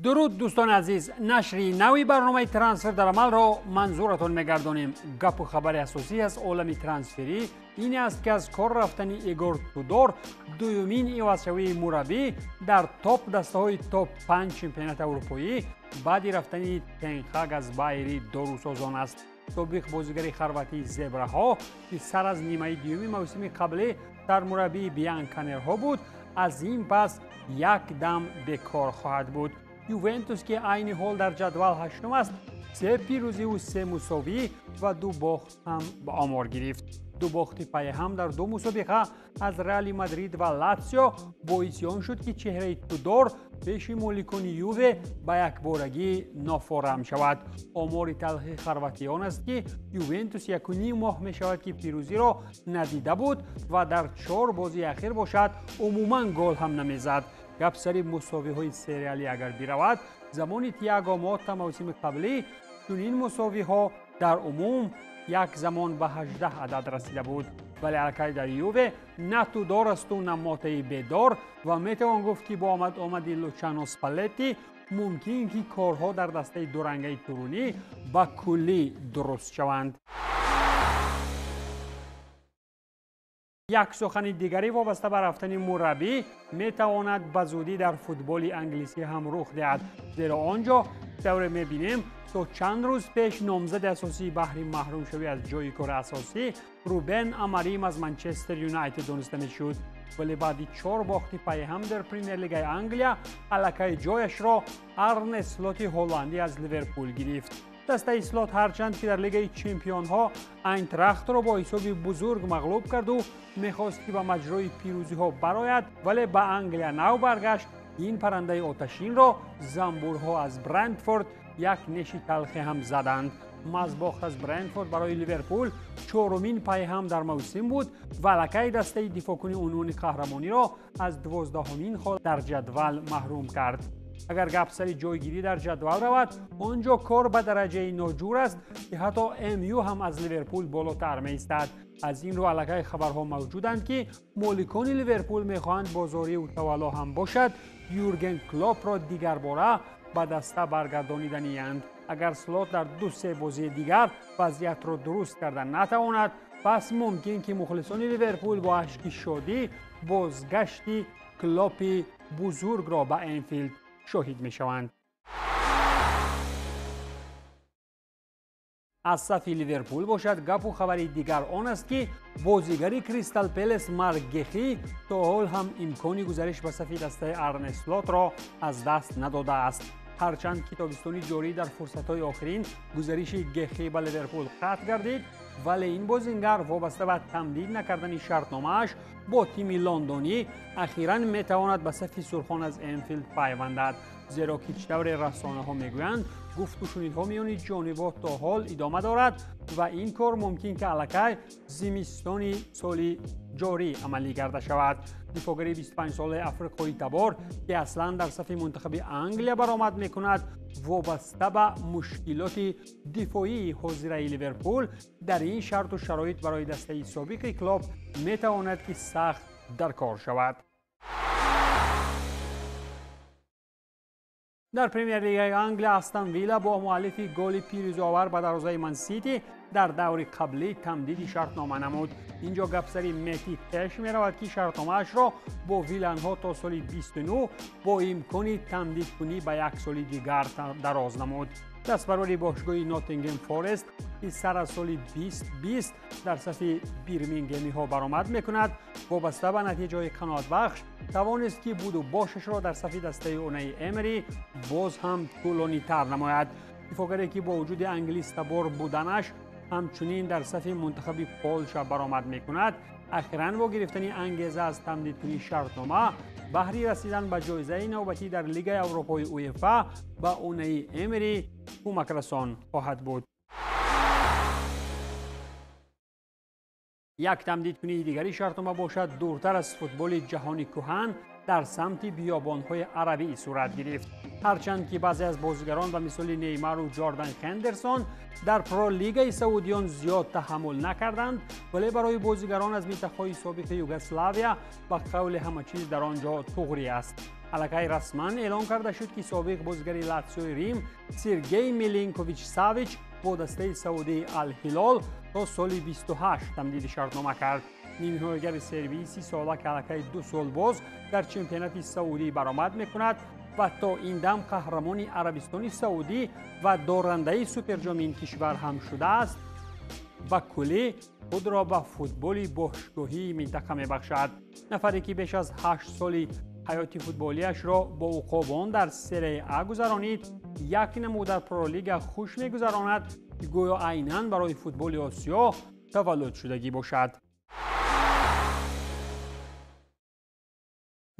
درود دوستان عزیز، نشری نوی برنامه ترانسفر در عمل را منظورتون میگردانیم. گپ و خبر اساسی از عالم ترانسفری این است که از کار رفتن ایگور تودور، دومین عوضشوی مربی در تاپ دسته های تاپ 5 چمپیونات اروپایی بعد رفتن تنخاگ از بایری داروسازان است. سابق بازیگر خرواتی زبرها که سر از نیمه دیومی موسم قبلی سرمربی بیانکانرها بود، از این پس یک دم بیکار خواهد بود. یوونتوس که عین حال در جدول هشتم است، 3 پیروزی و 3 مساوی و 2 باخت هم به آمار گرفت. 2 باخت پای هم در 2 مسابقه از رئال مادرید و لاتزیو باعث آن شد که چهره تودور پیش مالکان یووه به یک بارگی نافارم شود. آمار تلخ خرواتیان است که یوونتوس 1.5 ماه می شود که پیروزی را ندیده بود و در 4 بازی اخیر باشد عموما گل هم نمیزد. گپ سری مساوی های سریالی اگر برود، زمان تییاگو موتا موسم قبلی چنین مساوی ها در عموم یک زمان به 18 عدد رسیده بود، ولی الکی در یووه نه تودور است و نه موتای بیدار و میتوان گفت که با آمد لوچانو اسپالتی ممکن که کارها در دسته دورنگی تورونی با کلی درست شوند. یک سخن دیگری وابسته به رفتن مربی میتواند به زودی در فوتبال انگلیسی هم رخ دهد، زیرا آنجا طور میبینیم تا چند روز پیش نامزد اساسی بهر محروم شوی از جای کار اساسی روبن اماریم از منچستر یونایتد دانسته میشد، ولی بعد 4 باخت پای هم در پریمیر لیگ انگلیا الکی جایش را آرنه سلوت هلندی از لیورپول گرفت. دسته اسلات هرچند که در لیگ چمپیون ها اینتراخت را با حساب بزرگ مغلوب کرد و میخواست که به مجرای پیروزی ها برآید، ولی به انگلیا نو برگشت. این پرنده آتشین را زنبورها از برندفورد یک نیش تلخی هم زدند. مزباخت از برندفورد برای لیورپول 4مین پای هم در موسم بود و لکه دسته دفاع کنی عنوان قهرمانی را از 12مین خال در جدول محروم کرد. اگر گپ سری جایگیری در جدول رود، آنجا کار به درجه ناجور است که حتی MU هم از لیورپول بالاتر می‌ایستد. از این رو علاقه خبرها موجودند که مالکان لیورپول می‌خواهند بازاری و تولا هم باشد یورگن کلوپ را دیگر باره به دسته برگردانیدنی‌اند. اگر سلوت در 2-3 بازی دیگر وضعیت را درست کردن نتواند، پس ممکن که مخلصان لیورپول با اشک شادی بازگشت کلوپ بزرگ را به انفیلد شاهد می شوند. از صف لیورپول باشد، گپ و خبری دیگر آن است که بازیگری کریستال پلس مارک گخی تا حال هم امکانی گذارش به صف دسته آرنه سلوت را از دست نداده است. هرچند که تابستانی جاری در فرصت‌های آخرین گزارش گخی به لیورپول قطع گردید، ولی این بازیگر وابسته به تمدید نکردن شرطنامه‌اش با تیم لندنی اخیراً میتواند به صف سرخان از انفیلد پیوندد، زیرا که طور رسانه‌ها میگویند گفت و شنیدها میان جانبا تا حال ادامه دارد و این کار ممکن که الکی زمستان سال جاری عملی گرده شود. دفاعگر 25 ساله افریقایی تبار که اصلا در صف منتخب انگلیا برآمد میکند، وابسته به مشکلات دفاعی حاضره لیورپول در این شرط و شرایط برای دسته سابق کلوب میتواند که سخت در کار شود. در پریمیر لیگ انگلیا استون ویلا با مؤلف گل پیروزی آور به دروازه من سیتی در دور قبلی تمدید شرطنامه نمود. اینجا گپسری متی پیش می رود که شرطنامه‌اش را با ویلن‌ها تا سال 29 با امکان تمدید کنی به 1 سال دیگر دراز نمود. دستبرور باشگاه ناتینگهم فارست که سر از سال 2020 در صف بیرمینگمی ها برآمد میکند، وابسته به نتیجه قناعت بخش توانست که بود و باشش را در صف دسته اونای امری باز هم طولانی تر نماید. دفاعگری که با وجود انگلیس تبار بودنش همچنین در صف منتخب پولشا برآمد میکند، اخیراً با گرفتن انگیزه از تمدید کنی شرطنامه بهری رسیدن به جایزه نوبتی در لیگ اروپای UEFA با اونای امری کمک رسان خواهد بود. یک تمدید کنی دیگری شرطنامه باشد دورتر از فوتبال جهانی کهن در سمت بیابان‌های عربی صورت گرفت. هرچند که بعضی از بازیگران به مثال نیمار و جاردن هندرسون در پرو لیگ سعودیان زیاد تحمل نکردند، ولی برای بازیگران از منطقه‌های سابق یوگسلاویا با قول همه چیز در آنجا طغری است. الکی رسما اعلام کرده شد که سابق بازیگر لاتزیو ریم سرگئی میلینکوویچ ساویچ با دسته سعودی الهلال تا سال 28 تمدید شرطنامه کرد. نیمه‌نگار سربی 30 ساله که الکی 2 سال باز در چمپیونات سعودی برآمد میکند و تا این دم قهرمان عربستان سعودی و دارنده سوپرجام این کشور هم شده است و کلی خود را به فوتبال باشگاهی منطقه میبخشد. نفری که بیش از 8 سال حیات فوتبالیش را با عقابان در سری ا گذرانید، یک نمو در پرولیگ خوش میگذراند که گویا عیناً برای فوتبال آسیا تولد شدگی باشد.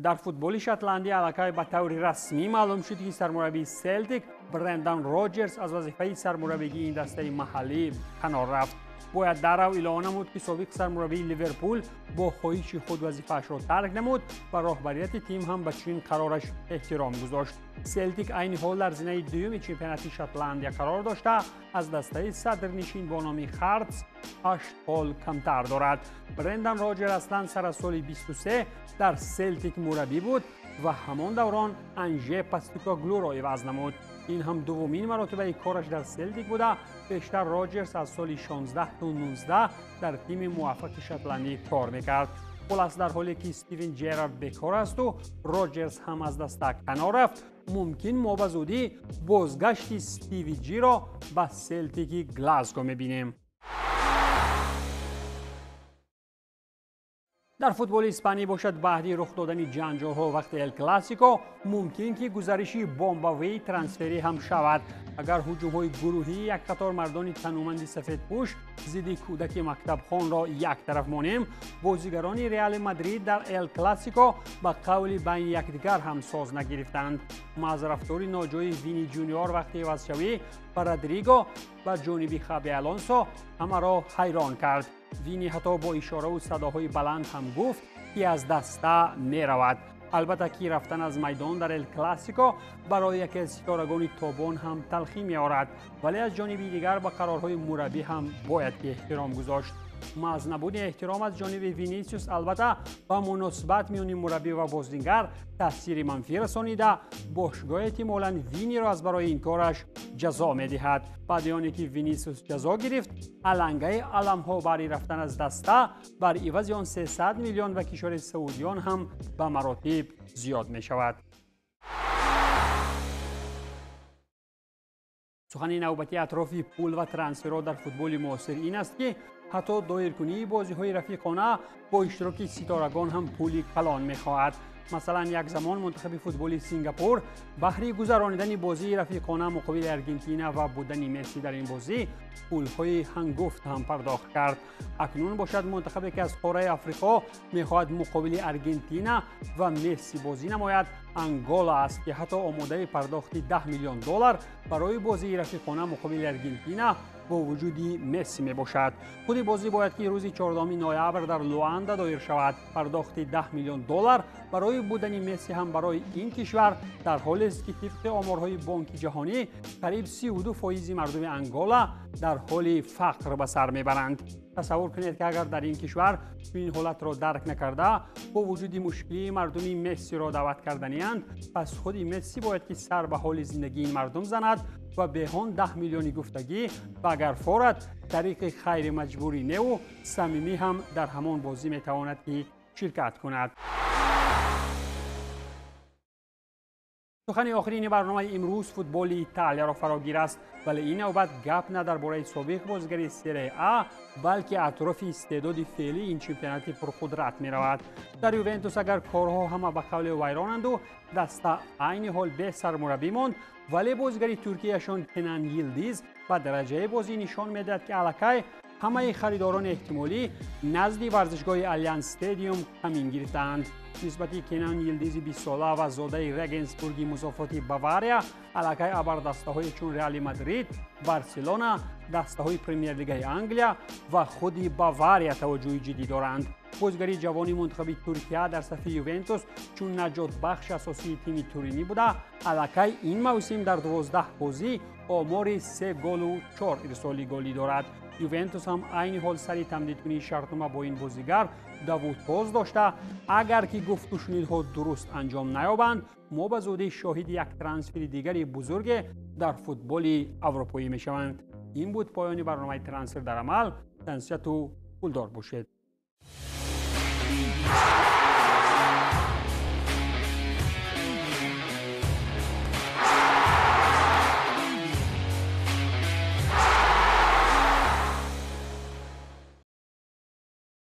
در فوتبال شاتلندی الکی به طور رسمی معلوم شد که سرمربی سلتیک برندان راجرز از وظیفه سرمربیگی این دسته محلی کنار رفت. باید در او اعلام نمود که سابق سرمربی لیورپول با خواهش خود وظیفه‌اش را ترک نمود و راهبریت تیم هم به چنین قرارش احترام گذاشت. سلتیک عین حال در زینه دوم چمپیونات شاتلندیا قرار داشته از دسته صدرنشین با نام هارتس 8 حال کمتر دارد. برندان راجر اصلا سر از سال 23 در سلتیک مربی بود و همان دوران انژه پستوکاگلو را عوض نمود. این هم دومین مرتبه کارش در سلتیک بوده. پیشتر راجرز از سال 16 تا 19 در تیم موفق شاتلندی کار میکرد. خلاص در حالی که استیون جرارد بیکار است و راجرز هم از دسته کنار رفت، ممکن ما به زودی بازگشت استیوی جی را به سلتیک گلاسگو میبینیم. در فوتبال اسپانی باشد بعد رخ دادن جنجال‌ها وقت ال کلاسیکو ممکن که گزارشی بمباوی ترانسفری هم شود اگر هجوم‌های گروهی یک قطار مردان تنومند سفیدپوش ضد کودک مکتب خان را یک طرف مانیم، بازیگران ریال مادرید در ال کلاسیکو به قول بین یکدیگر هم ساز نگرفتند. از رفتار ناجوی وینی جونیور وقتی عوضشوی رودریگو و جانب خابی آلونسو همه را حیران کرد. وینی حتی با اشاره و صداهای بلند هم گفت که از دسته می رود. البته که رفتن از میدان در ال کلاسیکو برای یکی از ستارگان تابان هم تلخی می آورد، ولی از جانب دیگر به قرارهای مربی هم باید که احترام گذاشت. از نبود احترام از جانب وینیسیوس البته با مناسبت میان مربی و بازیگر تاثیر منفی رسانیده، باشگاه احتمالاً وینی را از برای این کارش جزا می‌دهد. بعد از آنکه وینیسیوس جزا گرفت، علنگه علم‌ها برای رفتن از دسته بر عوض آن 300 میلیون و کشور سعودیان هم به مراتب زیاد می‌شود. سخن نوبتی اطراف پول و ترانسفرها در فوتبال معاصر این است که حتی دایرکنی بازی‌های رفیقانه با اشتراک ستارگان هم پولی کلان می‌خواهد. مثلا یک زمان منتخب فوتبال سینگاپور بهره گذرانیدن بازی رفیقانه مقابل ارژانتین و بودن مسی در این بازی پول‌های هنگفت هم پرداخت کرد. اکنون باشد منتخبی که از قاره آفریقا می‌خواهد مقابل ارژانتین و مسی بازی نماید انگولا است که حتی آماده پرداخت 10 میلیون دلار برای بازی رفیقانه مقابل ارژانتین با وجود مسی می باشد. خود بازی باید که روز 14 نوامبر در لواندا دایر شود. پرداخت 10 میلیون دلار برای بودن مسی هم برای این کشور در حالی است که طبق آمارهای بانک جهانی قریب 32% مردم انگولا در حال فقر به سر میبرند. تصور کنید که اگر در این کشور این حالت را درک نکرده با وجود مشکلی مردمی مسی را دعوت کردنی‌اند، پس خود مسی باید که سر به حال زندگی این مردم زند و بهان 10 میلیونی گفتگی و اگر فورد طریق خیر مجبوری نه و صمیمی هم در همان بازی میتواند که شرکت کند. سخن آخرین برنامه امروز فوتبال ایتالیا را فراگیر است، ولی این نوبت گپ نه درباره سابق بازیگر سری ا بلکه اطراف استعداد فعلی این چمپیونات پرقدرت می رود. در یوونتوس اگر کارها همه به قول ویرانند و دسته عین حال به سرمربی ماند، ولی بازیگر ترکیه‌شان کنان ییلدیز و درجه بازی نشان میدهد که الکی همه خریداران احتمالی نزد ورزشگاه آلیانز استادیوم کمین گرفتند. نسبتی کنان ییلدیز 20 ساله و زاده رگنسبورگ مضافات باواریا الکی ابر دسته‌های چون رئال مادرید، بارسلونا، دسته‌های پرمیر لیگ انگلیا و خود باواریا توجه جدی دارند. بازیگر جوانی منتخب ترکیه در صف یوونتوس چون نجات بخش اساسی تیم تورینی بوده، الکی این موسم در 12 بازی آمار 3 گل و 4 ارسال گلی دارد. یوونتوس هم عین حال سری تمدید کنی شرطنامه با این بازیگر داوود پاز داشته. اگر که گفت و شنیدها درست انجام نیابند ما به زودی شاهد یک ترانسفر دیگری بزرگ در فوتبال اروپایی میشوند. این بود پایان برنامه ترانسفر در عمل. تنسیت و پولدار باشید.